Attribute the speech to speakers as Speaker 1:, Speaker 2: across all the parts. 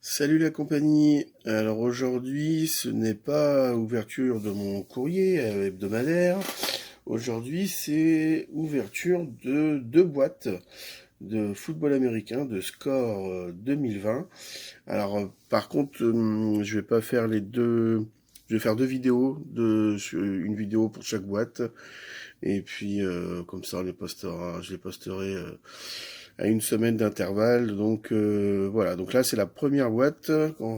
Speaker 1: Salut la compagnie. Alors aujourd'hui, ce n'est pas ouverture de mon courrier hebdomadaire. Aujourd'hui, c'est ouverture de deux boîtes de football américain de score 2020. Alors par contre, je vais pas faire les deux. Je vais faire deux vidéos, une vidéo pour chaque boîte. Et puis comme ça, je les posterai à une semaine d'intervalle. Donc voilà, donc là c'est la première boîte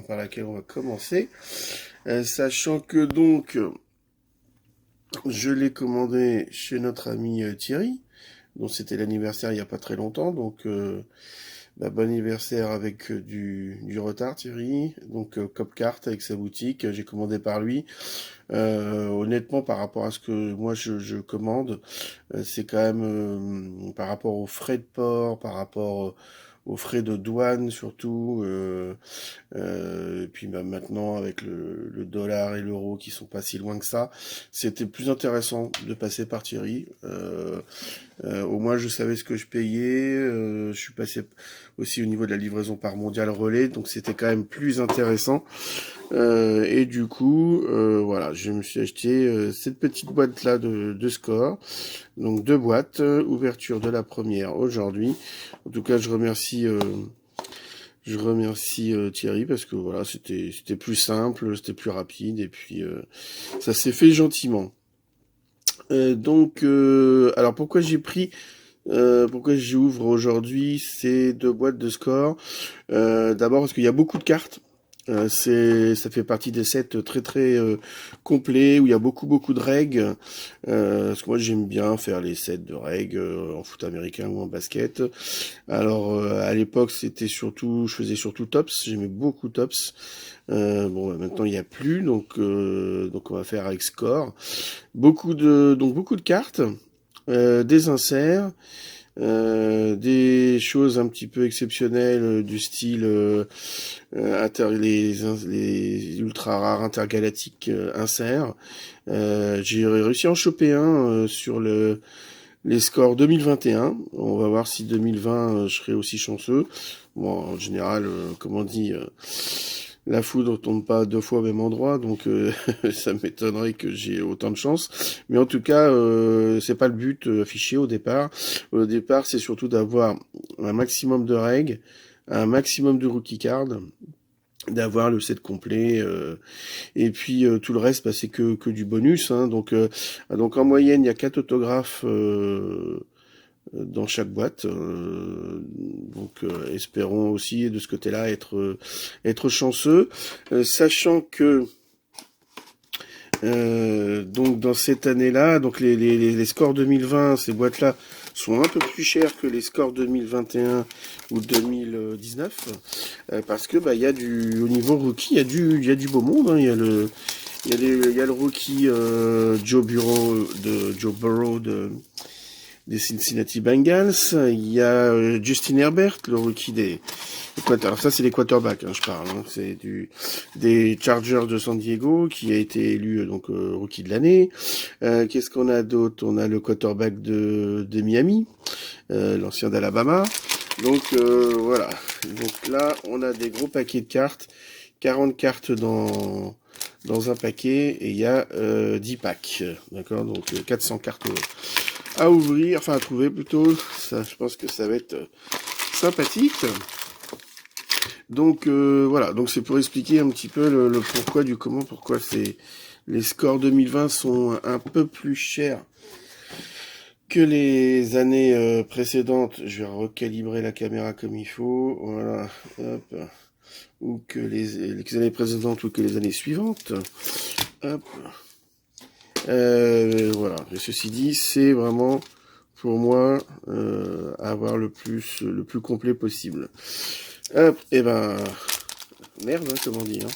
Speaker 1: par laquelle on va commencer. Sachant que donc je l'ai commandé chez notre ami Thierry, dont c'était l'anniversaire il n'y a pas très longtemps. Donc bon anniversaire avec du retard Thierry. Donc Copcart avec sa boutique, j'ai commandé par lui. Honnêtement, par rapport à ce que moi je commande, c'est quand même par rapport aux frais de port, par rapport aux frais de douane surtout, et puis maintenant avec le dollar et l'euro qui sont pas si loin que ça, c'était plus intéressant de passer par Thierry. Au moins je savais ce que je payais, je suis passé aussi au niveau de la livraison par Mondial Relais, donc c'était quand même plus intéressant. Et du coup, voilà, je me suis acheté cette petite boîte là de score. Donc deux boîtes, ouverture de la première aujourd'hui. En tout cas, je remercie Thierry parce que voilà, c'était plus simple, c'était plus rapide et puis ça s'est fait gentiment. Alors pourquoi j'ouvre aujourd'hui ces deux boîtes de score? D'abord parce qu'il y a beaucoup de cartes. Ça fait partie des sets très très complets où il y a beaucoup de règles. Parce que moi j'aime bien faire les sets de règles en foot américain ou en basket. Alors à l'époque je faisais surtout Tops. J'aimais beaucoup Tops. Maintenant il n'y a plus, donc on va faire avec Score. Beaucoup de cartes, des inserts. Des choses un petit peu exceptionnelles du style les ultra rares intergalactiques inserts. J'ai réussi à en choper un sur les scores 2021. On va voir si 2020 je serai aussi chanceux. Bon, en général, comme on dit, la foudre tombe pas deux fois au même endroit, donc ça m'étonnerait que j'ai autant de chance. Mais en tout cas, c'est pas le but affiché au départ. Au départ, c'est surtout d'avoir un maximum de règles, un maximum de rookie cards, d'avoir le set complet, et puis tout le reste, c'est que du bonus. Hein. Donc en moyenne, il y a 4 autographes dans chaque boîte. Espérons aussi de ce côté-là être chanceux, sachant que donc dans cette année-là, donc les scores 2020, ces boîtes-là sont un peu plus chères que les scores 2021 ou 2019, parce que il y a au niveau rookie, il y a du beau monde. Hein. Il y a le rookie Joe Burrow des Cincinnati Bengals. Il y a Justin Herbert, le rookie des alors ça c'est les quarterbacks, hein, je parle. Hein. C'est des Chargers de San Diego qui a été élu rookie de l'année. Qu'est-ce qu'on a d'autre? On a le quarterback de Miami, l'ancien d'Alabama. Donc voilà. Donc là on a des gros paquets de cartes, 40 cartes dans un paquet et il y a 10 packs. D'accord, donc 400 cartes à ouvrir, enfin à trouver plutôt. Ça, je pense que ça va être sympathique. Donc voilà, donc c'est pour expliquer un petit peu le pourquoi du comment, pourquoi les scores 2020 sont un peu plus chers que les années précédentes. Je vais recalibrer la caméra comme il faut, voilà, hop, ou que les années précédentes ou que les années suivantes, hop. Voilà. Et ceci dit, c'est vraiment pour moi avoir le plus complet possible. Hop, et merde, hein, comme on dit. Hein.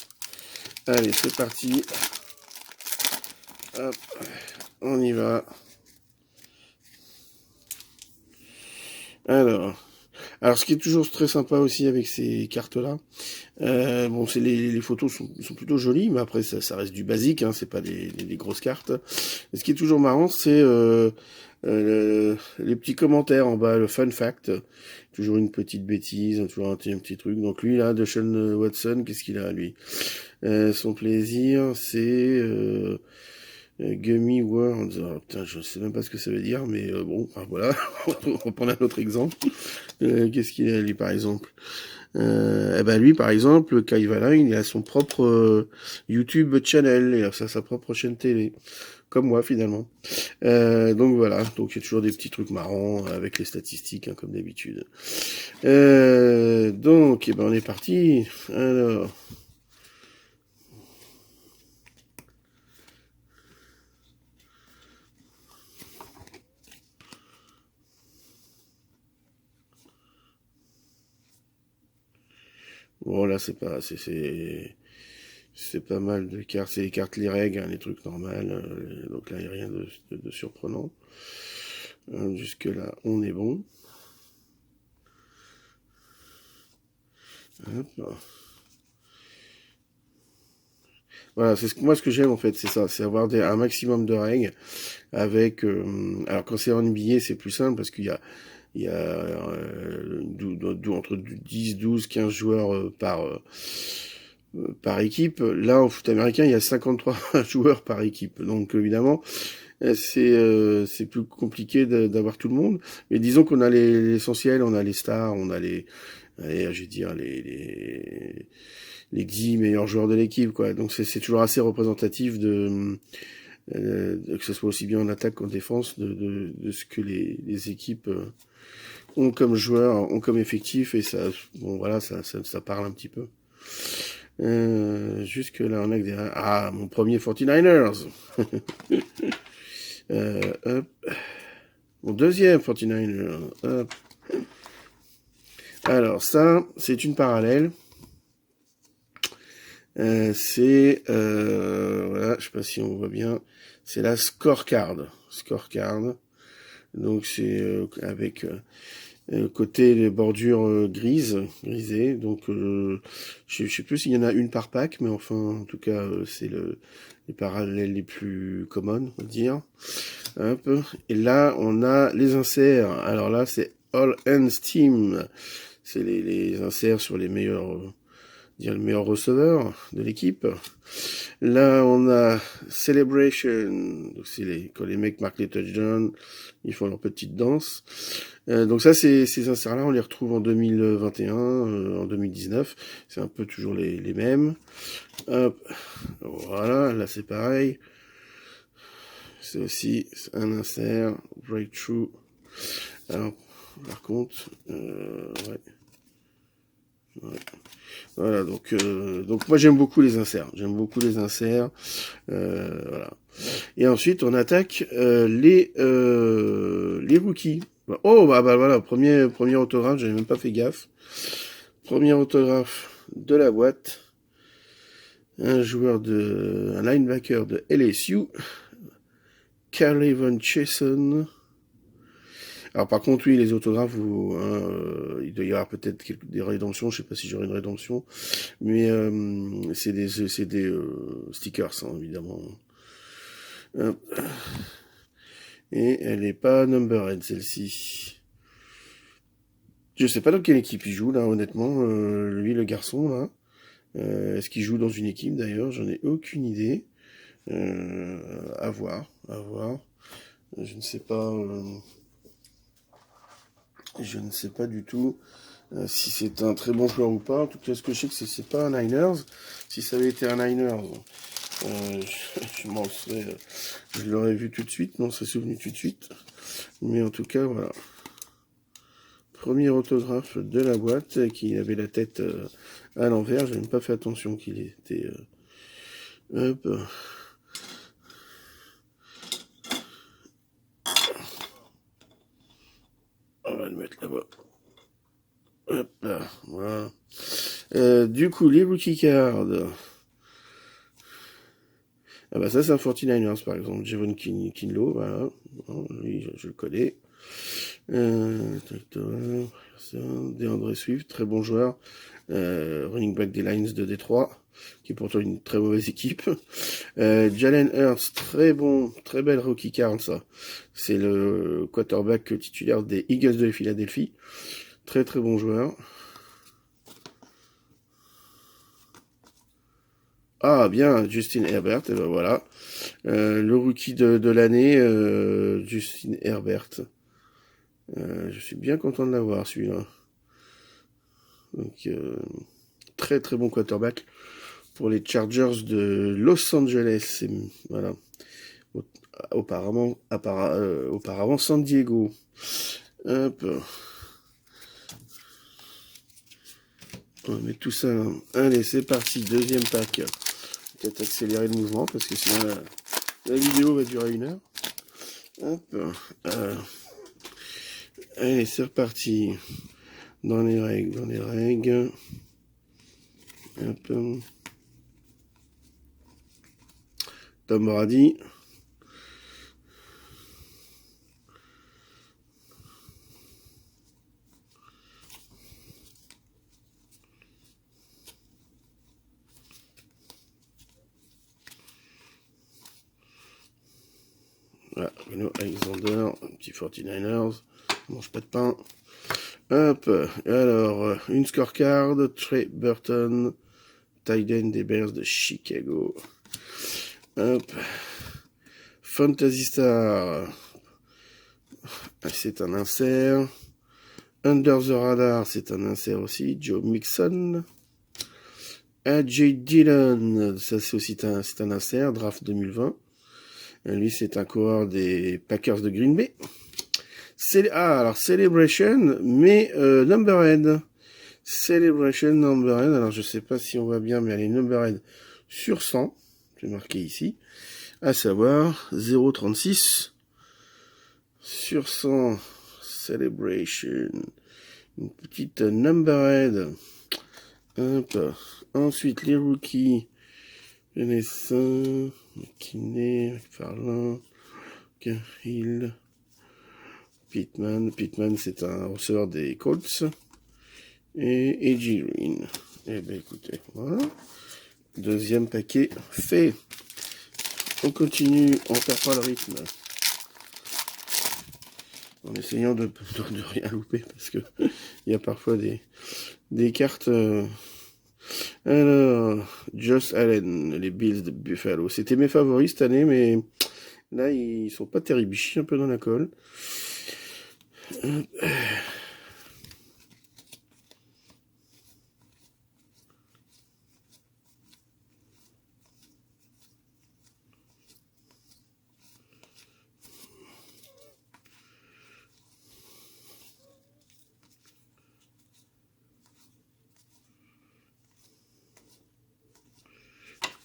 Speaker 1: Allez, c'est parti. Hop, on y va. Alors, Alors, ce qui est toujours très sympa aussi avec ces cartes-là, bon, c'est les photos sont plutôt jolies, mais après ça reste du basique, hein, c'est pas des grosses cartes. Et ce qui est toujours marrant, c'est les petits commentaires en bas, le fun fact, toujours une petite bêtise, toujours un petit truc. Donc lui là, Deshaun Watson, qu'est-ce qu'il a lui? Son plaisir, c'est Gummy Worlds. Alors, putain, je sais même pas ce que ça veut dire, mais bon, enfin, voilà, on va prendre un autre exemple. Qu'est-ce qu'il a lui par exemple? Eh ben lui, par exemple, Kai Valin, il a son propre YouTube channel, il a sa propre chaîne télé, comme moi finalement. Donc voilà, donc il y a toujours des petits trucs marrants avec les statistiques, hein, comme d'habitude. Donc, eh ben on est parti. Alors, bon là c'est pas mal de cartes, c'est les cartes les règles, hein, les trucs normales. Donc là il n'y a rien de surprenant. Jusque là on est bon. Hop. Voilà, c'est moi ce que j'aime en fait, c'est ça, c'est avoir un maximum de règles avec. Alors quand c'est en NBA, c'est plus simple parce qu'il y a entre 10, 12, 15 joueurs par équipe. Là, en foot américain, il y a 53 joueurs par équipe. Donc évidemment, c'est plus compliqué d'avoir tout le monde. Mais disons qu'on a l'essentiel, on a les stars, on a allez, je vais dire les 10 meilleurs joueurs de l'équipe, quoi. Donc c'est toujours assez représentatif que ce soit aussi bien en attaque qu'en défense, de ce que les équipes ont comme joueurs, ont comme effectif, et ça, bon voilà, ça parle un petit peu. Jusque là, on a que mon premier 49ers. Hop. Mon deuxième 49ers. Hop. Alors ça, c'est une parallèle. C'est voilà, je sais pas si on voit bien, c'est la scorecard. Donc c'est avec côté les bordures grisées. Donc je sais plus s'il y en a une par pack, mais enfin en tout cas c'est les parallèles les plus communs, on va dire. Hop. Et là on a les inserts. Alors là c'est All Hands Team. C'est les inserts sur les meilleurs dire le meilleur receveur de l'équipe. Là, on a Celebration. Donc, quand les mecs marquent les touchdowns, ils font leur petite danse. Donc ça, ces inserts-là, on les retrouve en 2021, en 2019. C'est un peu toujours les mêmes. Hop. Voilà, là c'est pareil. C'est aussi un insert, breakthrough. Alors, par contre, ouais. Voilà, donc moi j'aime beaucoup les inserts. Voilà. Et ensuite on attaque les rookies. Oh bah voilà, premier autographe, j'avais même pas fait gaffe. Premier autographe de la boîte. Un linebacker de LSU, Carlevon Chason. Alors par contre, oui, les autographes, il doit y avoir peut-être des rédemptions, je sais pas si j'aurai une rédemption, mais c'est des stickers, hein, évidemment. Et elle est pas numbered, celle-ci. Je sais pas dans quelle équipe il joue, là, honnêtement, lui, le garçon, là. Est-ce qu'il joue dans une équipe, d'ailleurs? J'en ai aucune idée. À voir. Je ne sais pas... Je ne sais pas du tout si c'est un très bon joueur ou pas. En tout cas, ce que je sais, que c'est pas un Niners. Si ça avait été un Niners, je l'aurais vu tout de suite, m'en serais souvenu tout de suite. Mais en tout cas, voilà. Premier autographe de la boîte, qui avait la tête à l'envers. J'ai même pas fait attention qu'il était... hop. On va le mettre là-bas. Hop là, voilà. Du coup, les rookie cards. Ah bah ça c'est un 49ers par exemple, Javon Kinlaw, voilà. Lui, je le connais. DeAndre Swift, très bon joueur. Running back des Lions de Détroit, qui est pourtant une très mauvaise équipe. Jalen Hurts, très belle rookie card, ça. C'est le quarterback titulaire des Eagles de Philadelphie. Très bon joueur. Ah bien, Justin Herbert, et ben voilà. Le rookie de l'année, Justin Herbert. Je suis bien content de l'avoir, celui-là. Donc, très bon quarterback pour les Chargers de Los Angeles. Voilà. Auparavant San Diego. Hop. On va mettre tout ça là. Allez, c'est parti. Deuxième pack. Peut-être accélérer le mouvement parce que sinon la vidéo va durer 1 heure. Hop. Allez, c'est reparti. Dans les règles. Hop. Tom Brady. Voilà, Bruno Alexander, un petit 49ers, on mange pas de pain. Hop, alors, une scorecard, Trey Burton, tight end des Bears de Chicago. Hop, Fantasy Star, c'est un insert. Under the Radar, c'est un insert aussi, Joe Mixon. AJ Dillon, ça c'est aussi un insert, draft 2020. Lui, c'est un coureur des Packers de Green Bay. Alors Celebration, mais Numbered. Celebration Numbered. Alors, je sais pas si on voit bien, mais elle est Numbered sur 100. C'est marqué ici. À savoir 0,36 sur 100. Celebration. Une petite Numbered. Hop. Ensuite, les rookies. Venessa, McKinney, McFarlane, Hill, Pittman. Pittman, c'est un receveur des Colts. Et A.J. Green. Eh bien, écoutez, voilà. Deuxième paquet fait. On continue, on perd pas le rythme. En essayant de rien louper, parce que il y a parfois des cartes... Alors, Josh Allen, les Bills de Buffalo. C'était mes favoris cette année, mais là, ils sont pas terribles. Ils chient un peu dans la colle.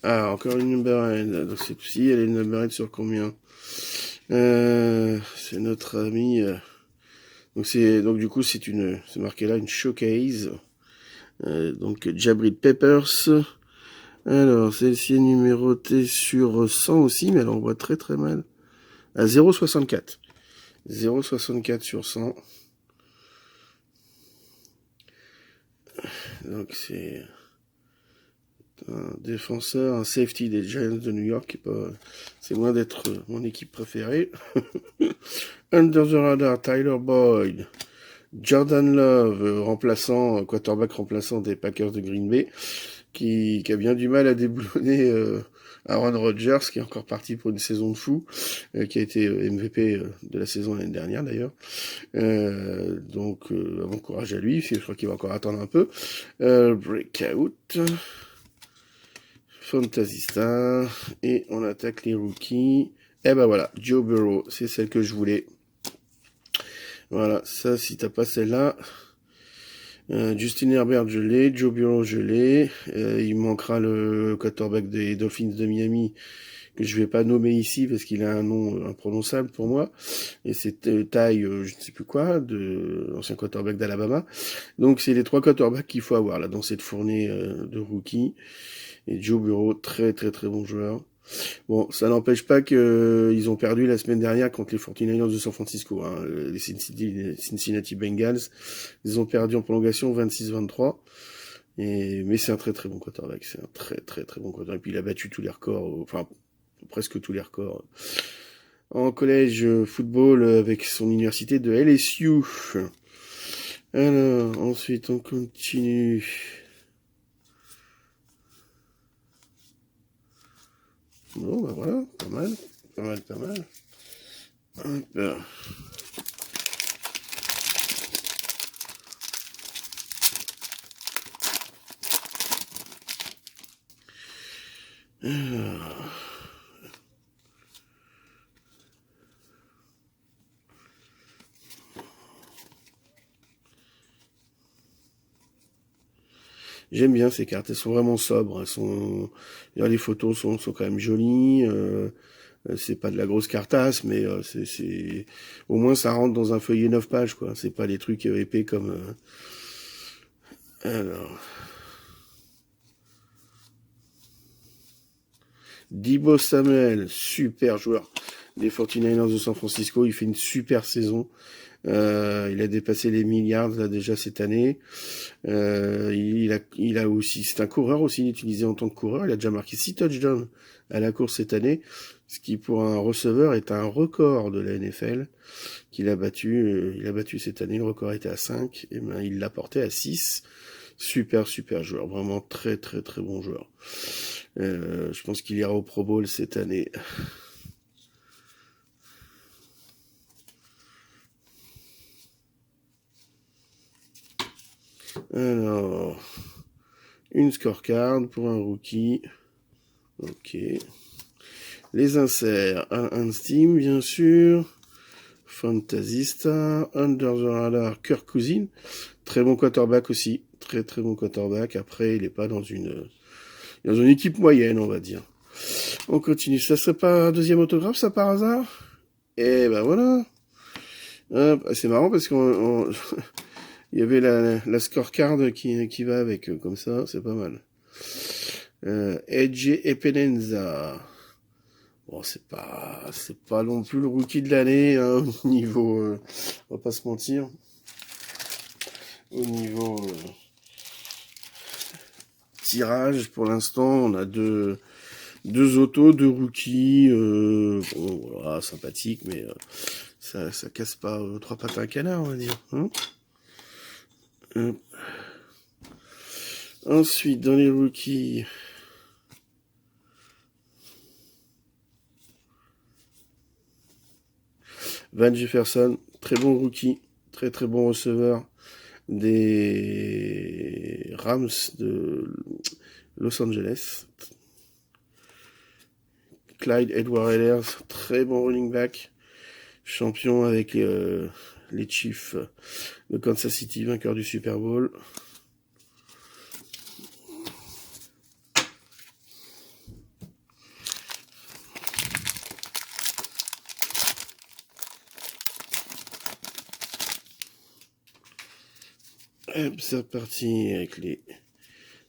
Speaker 1: Ah, encore une numbered. Donc cette fois-ci, elle est numbered sur combien? C'est notre ami. Donc du coup, c'est marqué là une showcase. Donc Jabrid Peppers. Alors celle-ci est numérotée sur 100 aussi, mais elle en voit très mal. À 0,64. 0,64 sur 100. Donc c'est un défenseur, un safety des Giants de New York, c'est loin d'être mon équipe préférée. Under the Radar, Tyler Boyd, Jordan Love, quarterback remplaçant des Packers de Green Bay, qui a bien du mal à déboulonner Aaron Rodgers, qui est encore parti pour une saison de fou, qui a été MVP de la saison l'année dernière d'ailleurs. Donc, bon courage à lui, je crois qu'il va encore attendre un peu. Breakout. Fantasy Star, et on attaque les rookies. Et ben voilà, Joe Burrow, c'est celle que je voulais. Voilà, ça, si t'as pas celle-là, Justin Herbert, je l'ai, Joe Burrow, je l'ai, il manquera le quarterback des Dolphins de Miami, que je vais pas nommer ici, parce qu'il a un nom imprononçable pour moi, et c'est taille, je ne sais plus quoi, de l'ancien quarterback d'Alabama. Donc c'est les 3 quarterbacks qu'il faut avoir, là, dans cette fournée de rookies. Et Joe Burrow, très bon joueur. Bon, ça n'empêche pas que ils ont perdu la semaine dernière contre les 49ers de San Francisco, hein, les Cincinnati Bengals. Ils ont perdu en prolongation 26-23. Mais c'est un très très bon quarterback. C'est un très très très bon quarterback. Et puis il a battu tous les records, enfin presque tous les records en collège football avec son université de LSU. Alors, ensuite on continue. Bon, bah voilà, pas mal, pas mal, pas mal. Hop. Alors. J'aime bien ces cartes, elles sont vraiment sobres, les photos sont quand même jolies, c'est pas de la grosse cartasse, mais au moins ça rentre dans un feuillet 9 pages, quoi. C'est pas des trucs épais comme. Alors. Deebo Samuel, super joueur des 49ers de San Francisco, il fait une super saison. Il a dépassé les milliards là déjà cette année. Il a aussi, c'est un coureur aussi utilisé en tant que coureur. Il a déjà marqué 6 touchdowns à la course cette année, ce qui pour un receveur est un record de la NFL qu'il a battu. Il a battu cette année. Le record était à 5, et ben il l'a porté à 6. Super joueur, vraiment très très très bon joueur. Je pense qu'il ira au Pro Bowl cette année. Alors, une scorecard pour un rookie. Ok. Les inserts, un Steam, bien sûr. Fantasy Star, Under the Radar, Kirk Cousins. Très bon quarterback aussi. Très très bon quarterback. Après, il n'est pas dans une équipe moyenne, on va dire. On continue. Ça serait pas un deuxième autographe, ça, par hasard? Et ben voilà. C'est marrant parce qu'on il y avait la scorecard qui va avec, comme ça, c'est pas mal. Edge Epenenza. Bon, c'est pas non plus le rookie de l'année, hein, au niveau, on va pas se mentir. Au niveau tirage, pour l'instant, on a deux autos, deux rookies, bon, voilà, sympathique, mais ça casse pas trois pattes à un canard, on va dire. Hein. Ensuite, dans les rookies, Van Jefferson, très bon rookie, très très bon receveur des Rams de Los Angeles. Clyde Edwards-Helaire, très bon running back, champion avec les Chiefs de Kansas City, vainqueur du Super Bowl. Hop, c'est reparti avec les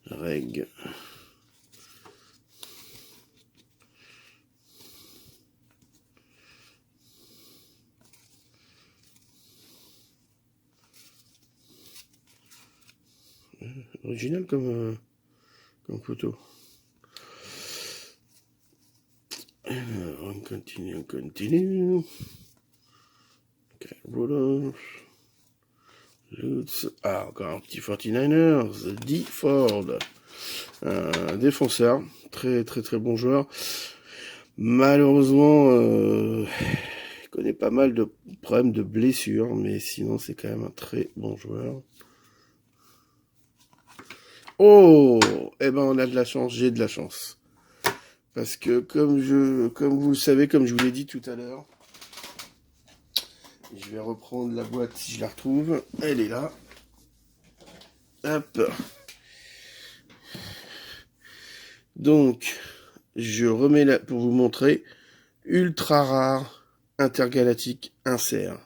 Speaker 1: règles. Original comme photo. Alors, on continue. Okay, Rudolph. Lutz. Ah, encore un petit 49ers. D. Ford. Un défenseur. Très très très bon joueur. Malheureusement, il connaît pas mal de problèmes de blessures, mais sinon c'est quand même un très bon joueur. Oh, eh ben on a de la chance, j'ai de la chance. Parce que comme vous le savez, comme je vous l'ai dit tout à l'heure, je vais reprendre la boîte si je la retrouve. Elle est là. Hop. Donc, je remets là pour vous montrer. Ultra rare, intergalactique, insert.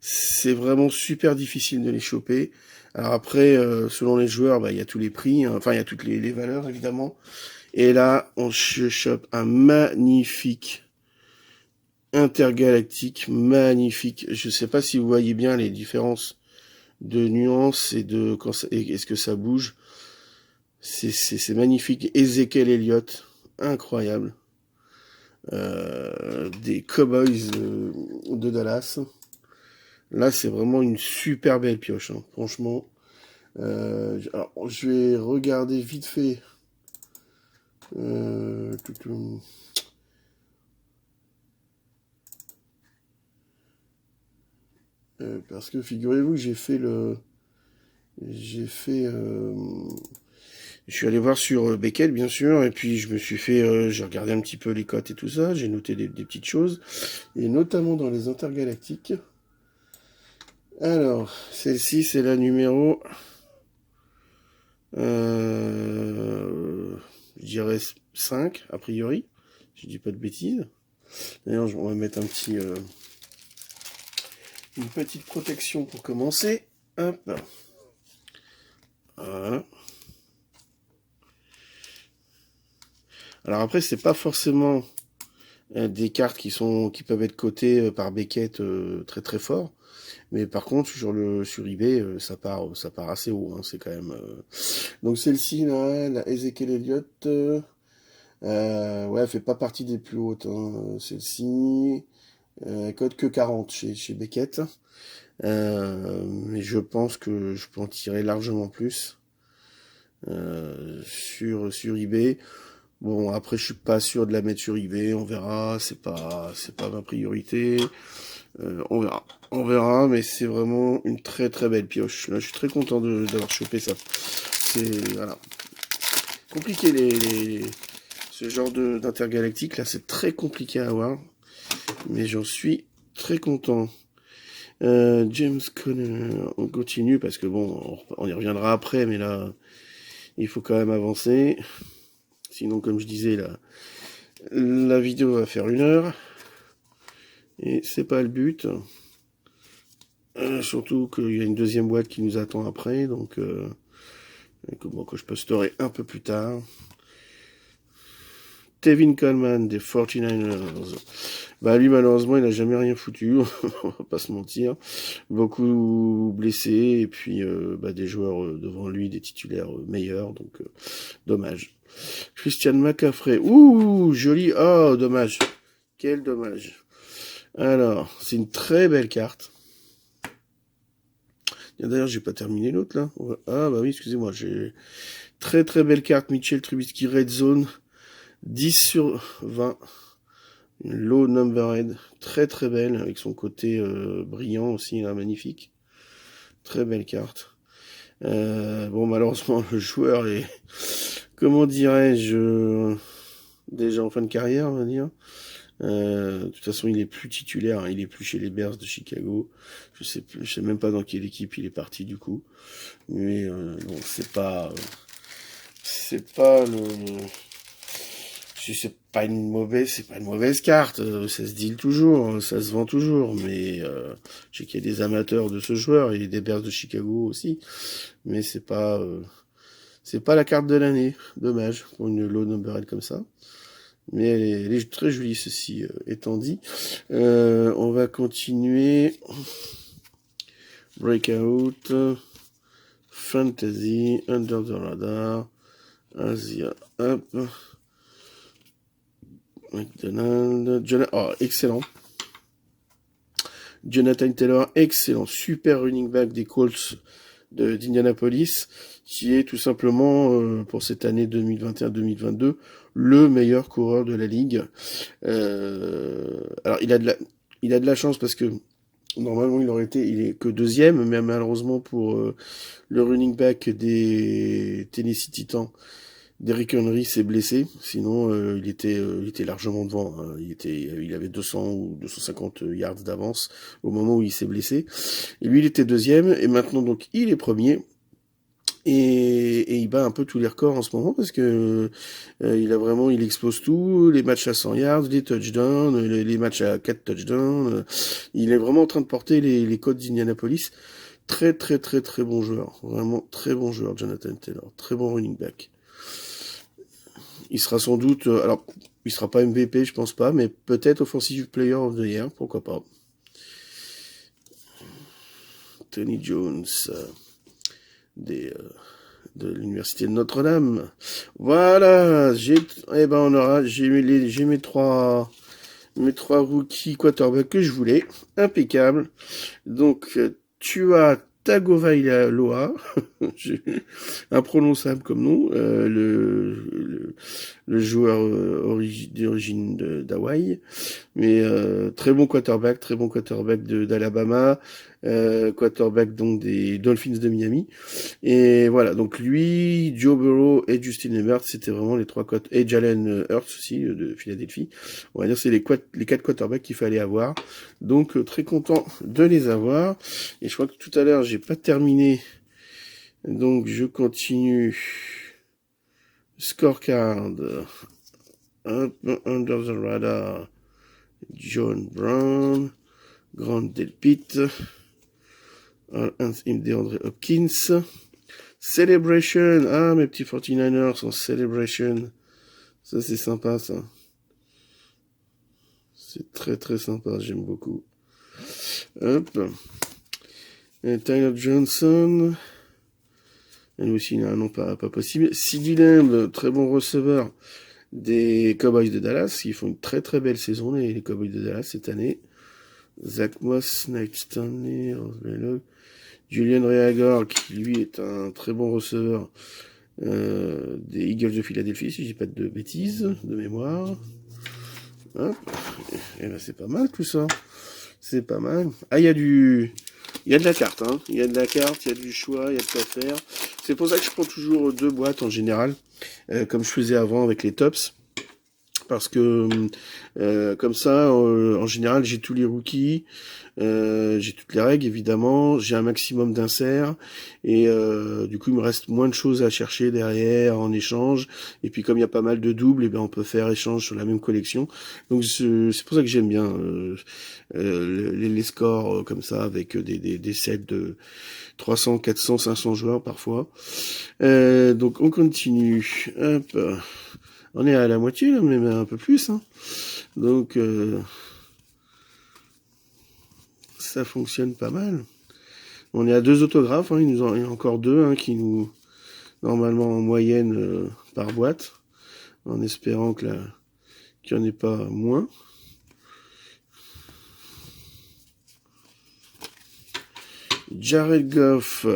Speaker 1: C'est vraiment super difficile de les choper. Alors après, selon les joueurs, il y a tous les prix, hein. Enfin il y a toutes les valeurs évidemment. Et là, on se chope un magnifique intergalactique, magnifique. Je sais pas si vous voyez bien les différences de nuances et de quand est-ce que ça bouge. C'est magnifique. Ezekiel Elliott, incroyable. Des Cowboys de Dallas. Là, c'est vraiment une super belle pioche, hein. Franchement. Alors, je vais regarder vite fait. Parce que figurez-vous que je suis allé voir sur Beckett, bien sûr, et puis je me suis fait, j'ai regardé un petit peu les cotes et tout ça, j'ai noté des petites choses, et notamment dans les intergalactiques. Alors, celle-ci, c'est la numéro, je dirais 5, a priori, je dis pas de bêtises. D'ailleurs, on va mettre une petite protection pour commencer. Hop. Voilà. Alors après, c'est pas forcément des cartes qui peuvent être cotées par Beckett très très fort, mais par contre sur eBay ça part assez haut, hein, c'est quand même. Donc celle-ci là, la Ezekiel Elliott, ouais, elle fait pas partie des plus hautes, hein. Celle-ci, elle cote que 40 chez Beckett, mais je pense que je peux en tirer largement plus sur eBay. Bon, après, je suis pas sûr de la mettre sur eBay, on verra, c'est pas ma priorité, on verra, mais c'est vraiment une très très belle pioche. Là, je suis très content d'avoir chopé ça. C'est, voilà. Compliqué ce genre d'intergalactique, là, c'est très compliqué à avoir, mais j'en suis très content. James Conner, on continue, parce que bon, on y reviendra après, mais là, il faut quand même avancer. Sinon, comme je disais, la vidéo va faire 1 heure. Et c'est pas le but. Surtout qu'il y a une deuxième boîte qui nous attend après. Donc, que je posterai un peu plus tard. Tevin Coleman des 49ers. Bah lui, malheureusement, il n'a jamais rien foutu. On va pas se mentir. Beaucoup blessés. Et puis, des joueurs devant lui, des titulaires meilleurs. Donc, dommage. Christian McCaffrey. Ouh, joli. Oh, dommage. Quel dommage. Alors, c'est une très belle carte. D'ailleurs, j'ai pas terminé l'autre, là. Ah, bah oui, excusez-moi. J'ai très très belle carte. Mitchell Trubisky Red Zone. 10/20. Une low numbered. Très très belle. Avec son côté brillant aussi, là, magnifique. Très belle carte. Bon, malheureusement, le joueur est, comment dirais-je, déjà en fin de carrière, on va dire. De toute façon, il est plus titulaire, hein, il est plus chez les Bears de Chicago. Je sais même pas dans quelle équipe il est parti du coup. Mais non, c'est pas c'est pas une mauvaise carte. Ça se deal toujours, ça se vend toujours. Mais je sais qu'il y a des amateurs de ce joueur et des Bears de Chicago aussi. Mais c'est pas la carte de l'année. Dommage pour une low numbered comme ça. Mais elle est très jolie, ceci étant dit. On va continuer. Breakout. Fantasy. Under the Radar. Asia. Hop. McDonald. Oh, excellent. Jonathan Taylor, excellent. Super running back des Colts d'Indianapolis, qui est tout simplement, pour cette année 2021-2022, le meilleur coureur de la ligue. Alors, il a de la chance parce que normalement, il est que deuxième, mais malheureusement pour le running back des Tennessee Titans, Derrick Henry s'est blessé. Sinon, il était largement devant, hein. Il avait 200 ou 250 yards d'avance au moment où il s'est blessé. Et lui, il était deuxième, et maintenant, donc, il est premier. Et il bat un peu tous les records en ce moment parce que il explose tout, les matchs à 100 yards, les touchdowns, les matchs à 4 touchdowns. Il est vraiment en train de porter les codes d'Indianapolis. Très très très très bon joueur, vraiment très bon joueur, Jonathan Taylor, très bon running back. il sera sans doute, alors, il sera pas MVP, je pense pas, mais peut-être Offensive Player of the Year, pourquoi pas. Tony Jones, de l'université de Notre-Dame. Voilà, j'ai mes trois rookies quarterbacks que je voulais, impeccable. Donc tu as Tagovailoa, imprononçable comme nom, le joueur d'origine d'Hawaï, mais très bon quarterback d'Alabama, quarterback donc des Dolphins de Miami. Et voilà, donc lui, Joe Burrow et Justin Herbert, c'était vraiment les trois quarterbacks, et Jalen Hurts aussi de Philadelphie. On va dire c'est les quatre quarterbacks qu'il fallait avoir. Donc très content de les avoir. Et je crois que tout à l'heure j'ai pas terminé, donc je continue. Scorecard, un peu under the radar, John Brown, Grant Delpit, DeAndre Hopkins. Celebration, ah mes petits 49ers en Celebration, ça c'est sympa ça. C'est très très sympa, j'aime beaucoup. Hop. Et Tyler Johnson. Et aussi, non, pas possible. CeeDee Lamb, très bon receveur des Cowboys de Dallas. Ils font une très très belle saison, les Cowboys de Dallas cette année. Zach Moss, Nate Stanley, Julian Reagor, qui lui est un très bon receveur des Eagles de Philadelphie, si je dis pas de bêtises, de mémoire. Hop. Et ben c'est pas mal tout ça. C'est pas mal. Ah, il y a de la carte, hein. Il y a de la carte, il y a du choix, il y a de quoi faire. C'est pour ça que je prends toujours 2 boîtes en général, comme je faisais avant avec les tops. Parce que comme ça, en général, j'ai tous les rookies, j'ai toutes les règles évidemment, j'ai un maximum d'inserts et du coup il me reste moins de choses à chercher derrière en échange. Et puis comme il y a pas mal de doubles, et ben on peut faire échange sur la même collection. Donc c'est pour ça que j'aime bien les scores comme ça avec des sets de 300, 400, 500 joueurs parfois. Donc on continue. Hop. On est à la moitié, là, mais un peu plus. Hein. Donc, ça fonctionne pas mal. On est à 2 autographes. Hein. Il y en a encore 2 hein, qui nous, normalement, en moyenne par boîte. En espérant qu'il n'y en ait pas moins. Jared Goff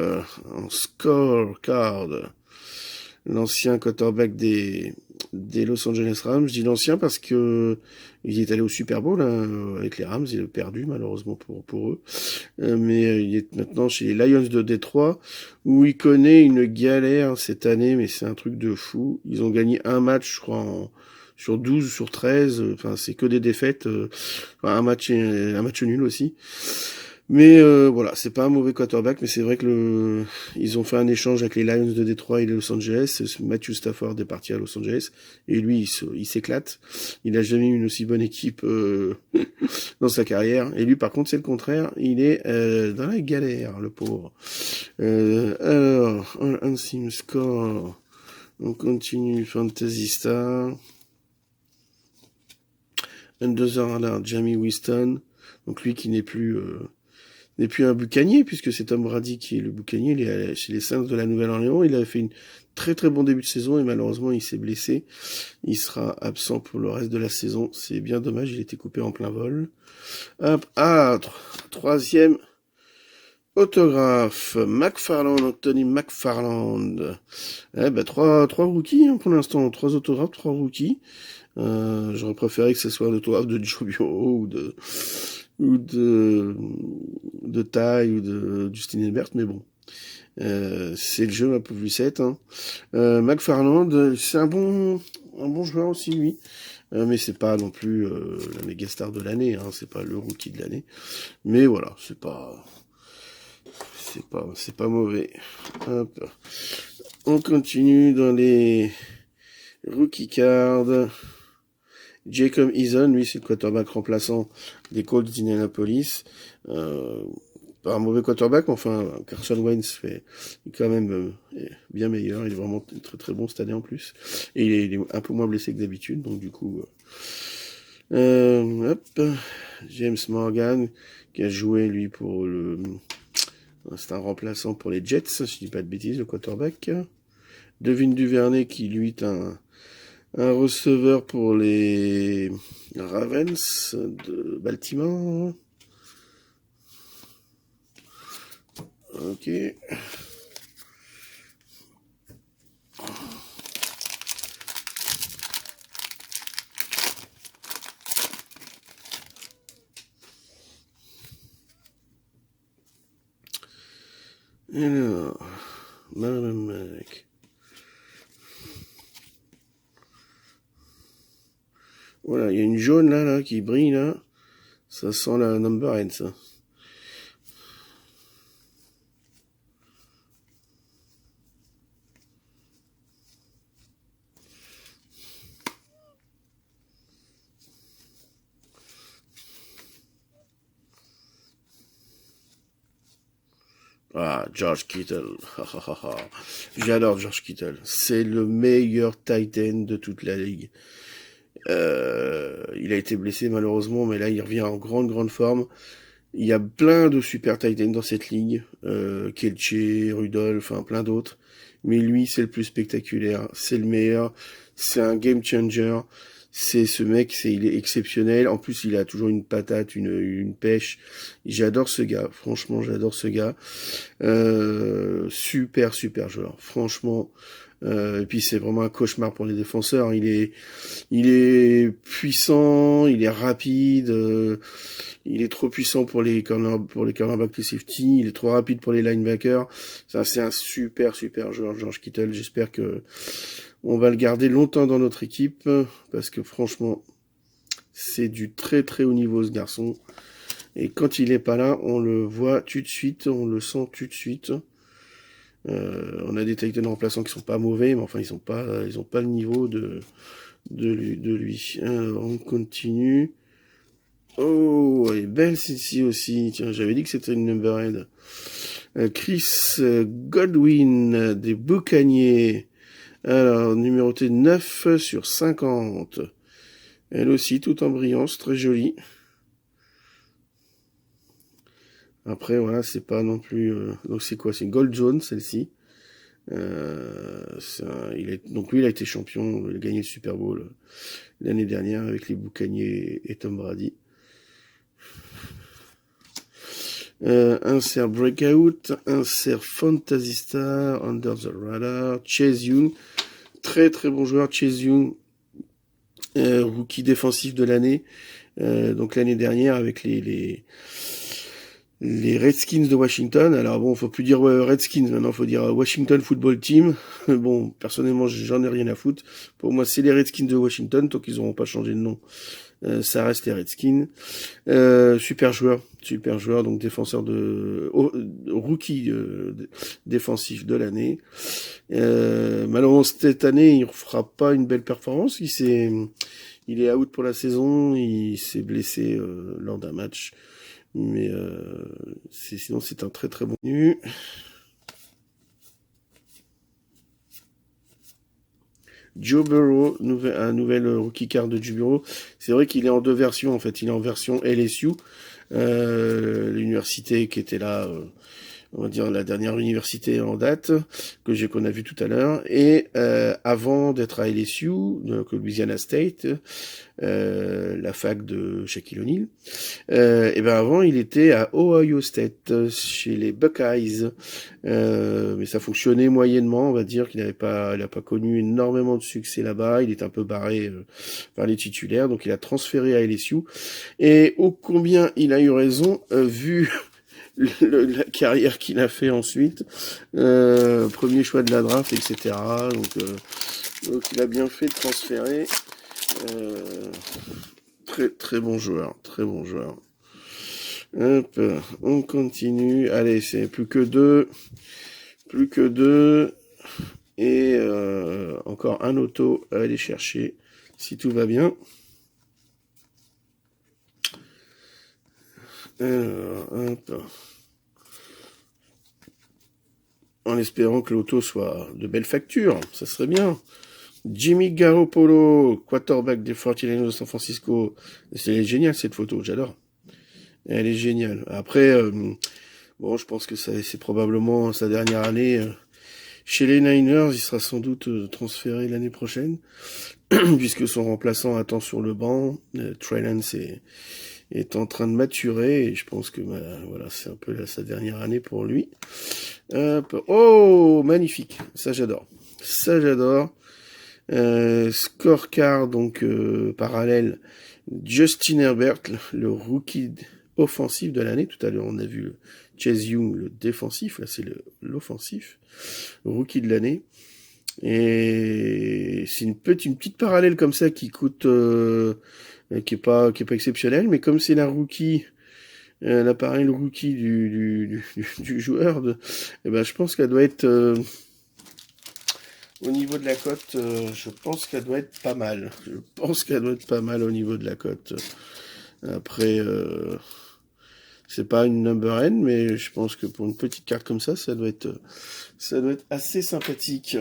Speaker 1: en scorecard. L'ancien quarterback des Los Angeles Rams. Je dis l'ancien parce que il est allé au Super Bowl hein, avec les Rams. Il a perdu malheureusement pour eux. Mais il est maintenant chez les Lions de Détroit où il connaît une galère cette année. Mais c'est un truc de fou. Ils ont gagné un match, je crois, sur 12 sur 13. Enfin, c'est que des défaites. Enfin, un match nul aussi. Mais voilà, c'est pas un mauvais quarterback, mais c'est vrai que ils ont fait un échange avec les Lions de Détroit et les Los Angeles. Matthew Stafford est parti à Los Angeles et lui, il s'éclate. Il a jamais eu une aussi bonne équipe dans sa carrière. Et lui, par contre, c'est le contraire. Il est dans la galère, le pauvre. Alors, un sim score. On continue. Fantasy Star. Under Jamie Winston. Donc lui qui n'est plus un boucanier, puisque c'est Tom Brady qui est le boucanier. Il est chez les Saints de la Nouvelle-Orléans. Il avait fait une très très bon début de saison et malheureusement il s'est blessé. Il sera absent pour le reste de la saison. C'est bien dommage, il était coupé en plein vol. Hop, troisième autographe. Anthony McFarland. Trois rookies hein, pour l'instant. 3 autographes, 3 rookies. J'aurais préféré que ce soit un autographe de Joe Burrow ou de Ty ou de Justin Herbert, mais bon. C'est le jeu un peu plus 7. Hein. McFarland, c'est un bon joueur aussi, lui. Mais c'est pas non plus la méga star de l'année, hein. C'est pas le rookie de l'année. Mais voilà, c'est pas mauvais. Hop. On continue dans les rookie cards. Jacob Eason, lui, c'est le quarterback remplaçant des Colts d'Indianapolis. pas un mauvais quarterback, mais enfin, Carson Wentz est quand même bien meilleur. Il est vraiment très très bon cette année en plus. Et il est un peu moins blessé que d'habitude, donc du coup... hop, James Morgan, qui a joué, lui, pour le... C'est un remplaçant pour les Jets, si je dis pas de bêtises, le quarterback. Devin Duvernay, qui, lui, est un receveur pour les Ravens de Baltimore. Ok. Alors, Mec. Voilà, il y a une jaune là qui brille là. Ça sent la number N, ça. Ah, George Kittle. J'adore George Kittle. C'est le meilleur tight end de toute la ligue. Il a été blessé malheureusement, mais là il revient en grande forme. Il y a plein de super tight ends dans cette ligue. Kelce, Rudolph, enfin plein d'autres. Mais lui, c'est le plus spectaculaire. C'est le meilleur. C'est un game changer. C'est ce mec, il est exceptionnel. En plus, il a toujours une patate, une pêche. J'adore ce gars. Franchement, j'adore ce gars. Super joueur. Franchement. Et puis c'est vraiment un cauchemar pour les défenseurs. Il est puissant, il est rapide. Il est trop puissant pour les cornerbacks et safety. Il est trop rapide pour les linebackers. Ça, c'est un super joueur, George Kittle. J'espère que on va le garder longtemps dans notre équipe parce que franchement, c'est du très haut niveau ce garçon. Et quand il est pas là, on le voit tout de suite, on le sent tout de suite. On a des Titans remplaçants qui sont pas mauvais, mais enfin ils ont pas le niveau de lui. Alors, on continue. Oh, elle est belle celle-ci aussi. Tiens, j'avais dit que c'était une numberhead. Chris Godwin des Buccaneers. Alors, numéroté 9 sur 50. Elle aussi, tout en brillance, très jolie. Après, voilà, c'est pas non plus... donc c'est quoi? C'est Gold Zone, celle-ci. Donc lui, il a été champion, il a gagné le Super Bowl l'année dernière avec les Buccaneers et Tom Brady. Insert Breakout, insert Fantasy Star, Under the Radar, Chase Young, très bon joueur, Chase Young, rookie défensif de l'année, donc l'année dernière avec les Redskins de Washington. Alors bon, faut plus dire Redskins, maintenant faut dire Washington Football Team. Bon, personnellement, j'en ai rien à foutre. Pour moi, c'est les Redskins de Washington, tant qu'ils n'auront pas changé de nom. Ça reste les Redskins. Super joueur, donc défenseur rookie défensif de l'année. Malheureusement, cette année, il ne fera pas une belle performance. Il est out pour la saison, il s'est blessé lors d'un match. Mais sinon, c'est un très bon menu. Joe Burrow, un nouvel rookie card de Joe Burrow. C'est vrai qu'il est en deux versions, en fait. Il est en version LSU, l'université qui était là, on va dire la dernière université en date qu'on a vu tout à l'heure, et avant d'être à LSU, donc Louisiana State, la fac de Shaquille O'Neal, et ben avant il était à Ohio State chez les Buckeyes, mais ça fonctionnait moyennement, on va dire qu'il il a pas connu énormément de succès là-bas, il est un peu barré par les titulaires, donc il a transféré à LSU, et ô combien il a eu raison vu la carrière qu'il a fait ensuite, premier choix de la draft, etc. Donc il a bien fait de transférer. Très bon joueur, très bon joueur. Hop, on continue. Allez, c'est plus que deux, et encore un auto à aller chercher si tout va bien. Alors, hop. en espérant que l'auto soit de belle facture, ça serait bien. Jimmy Garoppolo, quarterback des 49ers de San Francisco. C'est génial cette photo, j'adore. Elle est géniale. Après, bon, je pense que c'est probablement sa dernière année. Chez les Niners, il sera sans doute transféré l'année prochaine, puisque son remplaçant attend sur le banc. Trey Lance est en train de maturer, et je pense que voilà, c'est un peu sa dernière année pour lui. Oh, magnifique, ça j'adore. Ça j'adore. Scorecard, donc parallèle, Justin Herbert, le rookie offensif de l'année. Tout à l'heure, on a vu Chase Young, le défensif. Là, c'est l'offensif, rookie de l'année. Et c'est une petite parallèle comme ça qui coûte, qui est pas exceptionnelle, mais comme c'est l'appareil rookie du joueur, eh ben, je pense qu'elle doit être au niveau de la cote, je pense qu'elle doit être pas mal. Je pense qu'elle doit être pas mal au niveau de la cote. Après, c'est pas une number N, mais je pense que pour une petite carte comme ça doit être assez sympathique.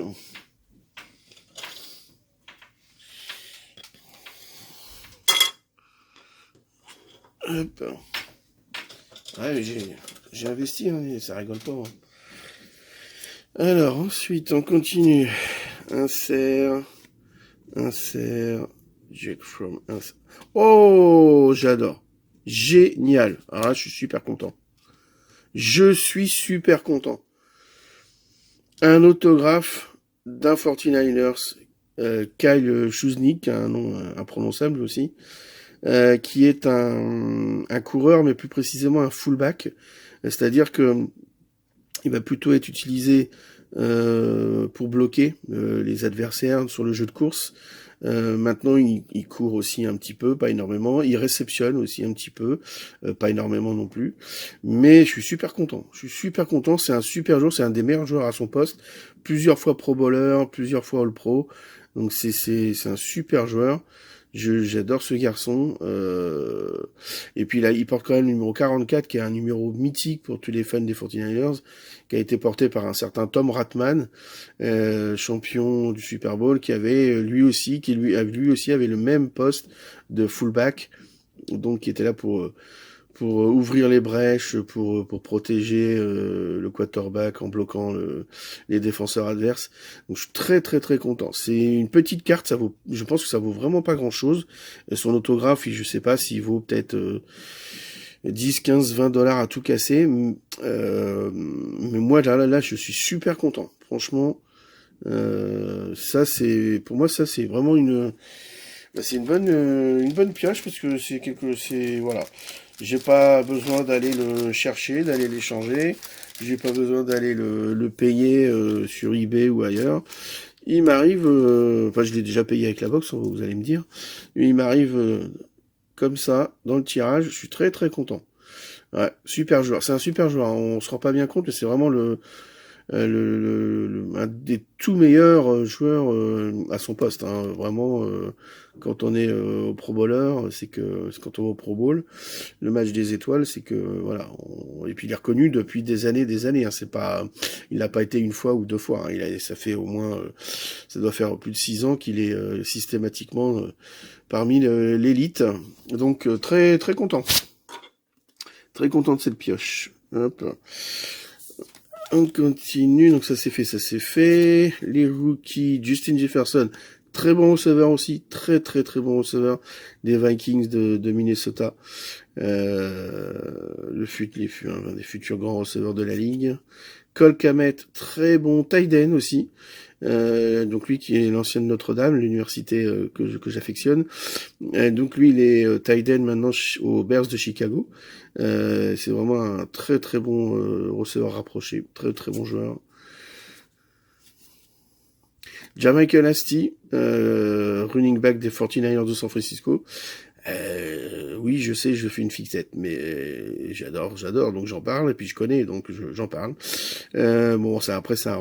Speaker 1: Hop. Ouais, j'ai investi, hein, ça rigole pas. Hein. Alors, ensuite, on continue. Insert, Jack from insert. Oh, j'adore. Génial. Alors là, je suis super content. Je suis super content. Un autographe d'un 49ers, Kyle Chuznik, un nom imprononçable aussi, qui est un coureur, mais plus précisément un fullback. C'est-à-dire que il va plutôt être utilisé pour bloquer les adversaires sur le jeu de course. Maintenant, il court aussi un petit peu, pas énormément. Il réceptionne aussi un petit peu, pas énormément non plus. Mais je suis super content. Je suis super content. C'est un super joueur. C'est un des meilleurs joueurs à son poste. Plusieurs fois Pro Bowler, plusieurs fois All Pro. Donc c'est un super joueur. J'adore ce garçon. Et puis là, il porte quand même le numéro 44, qui est un numéro mythique pour tous les fans des 49ers, qui a été porté par un certain Tom Ratman, champion du Super Bowl, qui avait lui aussi avait le même poste de fullback, donc qui était là pour ouvrir les brèches, pour protéger le quarterback en bloquant les défenseurs adverses. Donc je suis très très très content. C'est une petite carte, je pense que ça vaut vraiment pas grand chose. Son autographe, je sais pas s'il vaut peut-être 10, 15, 20 dollars à tout casser. Mais moi là, je suis super content. Franchement, pour moi ça c'est vraiment c'est une bonne pioche parce que voilà. J'ai pas besoin d'aller le chercher, d'aller l'échanger. J'ai pas besoin d'aller le payer sur eBay ou ailleurs. Il m'arrive, enfin je l'ai déjà payé avec la box, vous allez me dire. Il m'arrive comme ça dans le tirage. Je suis très très content. Ouais, super joueur. C'est un super joueur. On se rend pas bien compte, mais c'est vraiment un des tout meilleurs joueurs à son poste. Hein. Vraiment, quand on est au Pro Bowler, c'est quand on va au Pro Bowl, le match des étoiles, c'est que voilà. Et puis il est reconnu depuis des années. Hein. Il n'a pas été une fois ou deux fois. Hein. Ça fait au moins, ça doit faire plus de 6 ans qu'il est systématiquement parmi l'élite. Donc très très content. Très content de cette pioche. Hop. On continue, donc ça c'est fait. Les rookies, Justin Jefferson, très bon receveur aussi, très très très bon receveur des Vikings de Minnesota. Un des futurs grands receveurs de la ligue. Cole Kmet, très bon tight end aussi. Donc lui qui est l'ancienne Notre-Dame, l'université que j'affectionne. Donc lui il est tight end maintenant aux Bears de Chicago. C'est vraiment un très très bon receveur rapproché, très très bon joueur. Jermichael Hasty, running back des 49ers de San Francisco. Oui, je sais, je fais une fixette, mais j'adore, donc j'en parle, et puis je connais, donc j'en parle. Bon, après, c'est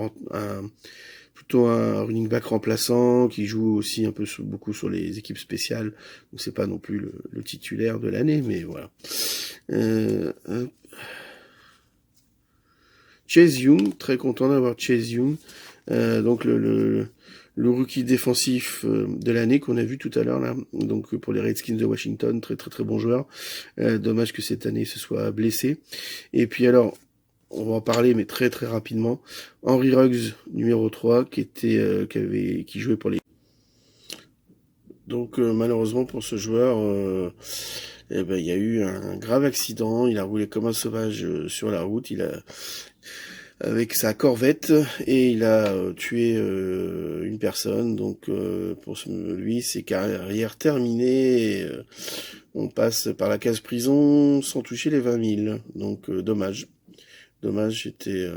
Speaker 1: plutôt un running back remplaçant, qui joue aussi un peu beaucoup sur les équipes spéciales, donc c'est pas non plus le titulaire de l'année, mais voilà. Chase Young, très content d'avoir Chase Young, donc le rookie défensif de l'année qu'on a vu tout à l'heure là, donc pour les Redskins de Washington, très très très bon joueur. Dommage que cette année se soit blessé. Et puis alors, on va en parler mais très très rapidement. Henry Ruggs, numéro 3, qui jouait pour les... Donc malheureusement pour ce joueur, il y a eu un grave accident. Il a roulé comme un sauvage sur la route. Avec sa Corvette et il a tué une personne. Donc pour lui, c'est carrière terminée. On passe par la case prison sans toucher les 20 000. Donc dommage. Dommage, j'étais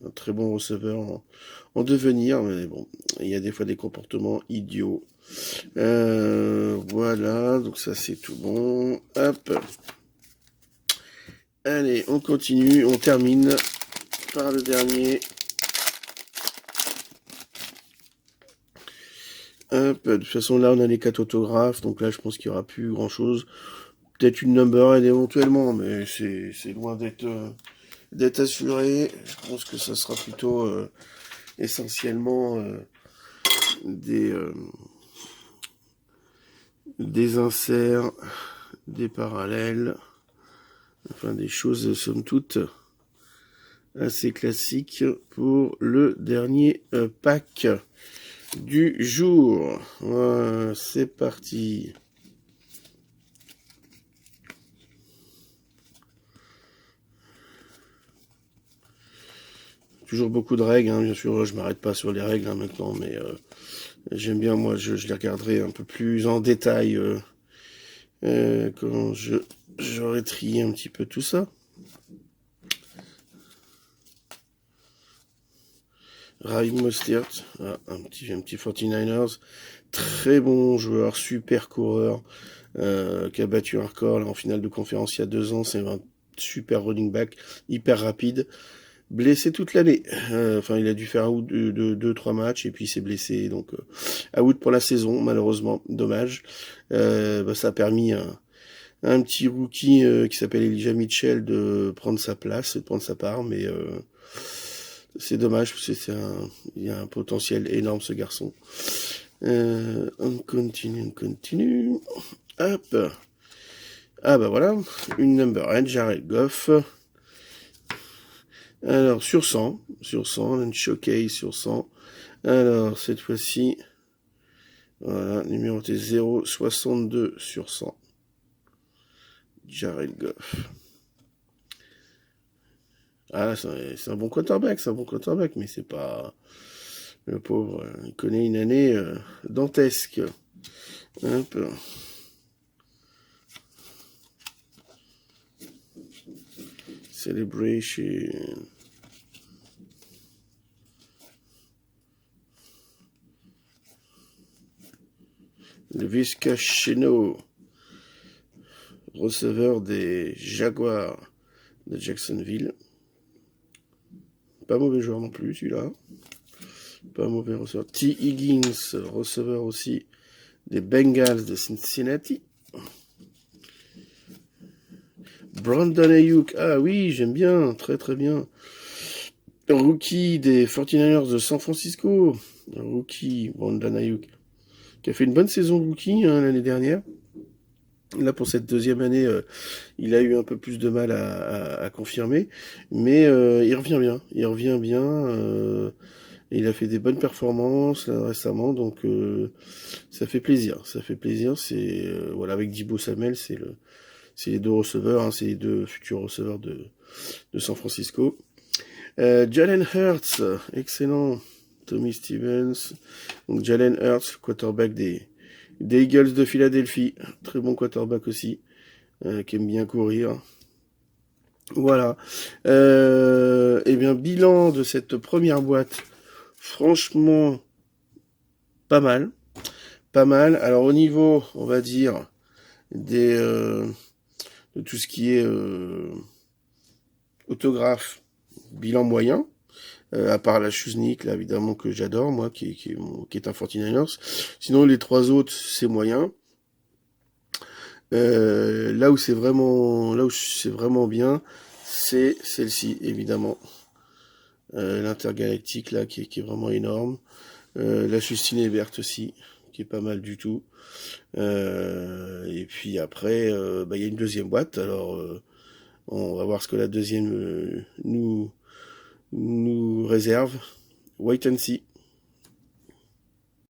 Speaker 1: un très bon receveur en devenir. Mais bon, il y a des fois des comportements idiots. Voilà, donc ça c'est tout bon. Hop. Allez, on continue, on termine par le dernier. Hop, de toute façon là on a les 4 autographes, donc là je pense qu'il n'y aura plus grand chose. Peut-être une number éventuellement, mais c'est loin d'être assuré. Je pense que ça sera plutôt essentiellement des inserts, des parallèles, enfin des choses somme toute assez classiques pour le dernier pack du jour. Voilà, c'est parti. Toujours beaucoup de règles, hein, bien sûr, je m'arrête pas sur les règles maintenant, mais j'aime bien, moi, je les regarderai un peu plus en détail quand j'aurai trié un petit peu tout ça. Raheem Mostert, un petit 49ers, très bon joueur, super coureur, qui a battu un record là, en finale de conférence il y a 2 ans, c'est un super running back, hyper rapide, blessé toute l'année, enfin il a dû faire out de 2-3 matchs et puis il s'est blessé, donc out pour la saison, malheureusement, dommage. Ça a permis un petit rookie qui s'appelle Elijah Mitchell de prendre sa place, de prendre sa part, mais c'est dommage parce que il y a un potentiel énorme ce garçon. On continue. Hop. Ah bah voilà, une number 1, Jared Goff. Alors sur 100, un showcase sur 100. Alors cette fois-ci, voilà, numéroté 0,62 sur 100. Jared Goff. Ah, c'est un bon quarterback, mais c'est pas... Le pauvre, il connaît une année dantesque. Hop. Celebration. Le Visca Cheno, receveur des Jaguars de Jacksonville. Pas mauvais joueur non plus, celui-là. Pas mauvais receveur. T. Higgins, receveur aussi des Bengals de Cincinnati. Brandon Ayuk, ah oui, j'aime bien, très très bien. Rookie des 49ers de San Francisco. Rookie, Brandon Ayuk, qui a fait une bonne saison rookie l'année dernière. Là, pour cette deuxième année, il a eu un peu plus de mal à confirmer, mais il revient bien. Il a fait des bonnes performances là, récemment, donc ça fait plaisir. C'est voilà, avec Deebo Samuel, c'est les deux receveurs, c'est les deux futurs receveurs de San Francisco. Jalen Hurts, excellent. Tommy Stevens, donc Jalen Hurts, quarterback des Eagles de Philadelphie, très bon quarterback aussi, qui aime bien courir. Voilà. Et bien, bilan de cette première boîte, franchement, pas mal. Alors au niveau, on va dire, de tout ce qui est autographe, bilan moyen. À part la Chuznik, là, évidemment, que j'adore, moi, qui est un 49ers. Sinon, les 3 autres, c'est moyen. Là où c'est vraiment bien, c'est celle-ci, évidemment. L'Intergalactique là qui est vraiment énorme. La Justine Ebert aussi, qui est pas mal du tout. Et puis après, il y a une deuxième boîte. Alors, on va voir ce que la deuxième nous réserve. Wait and see.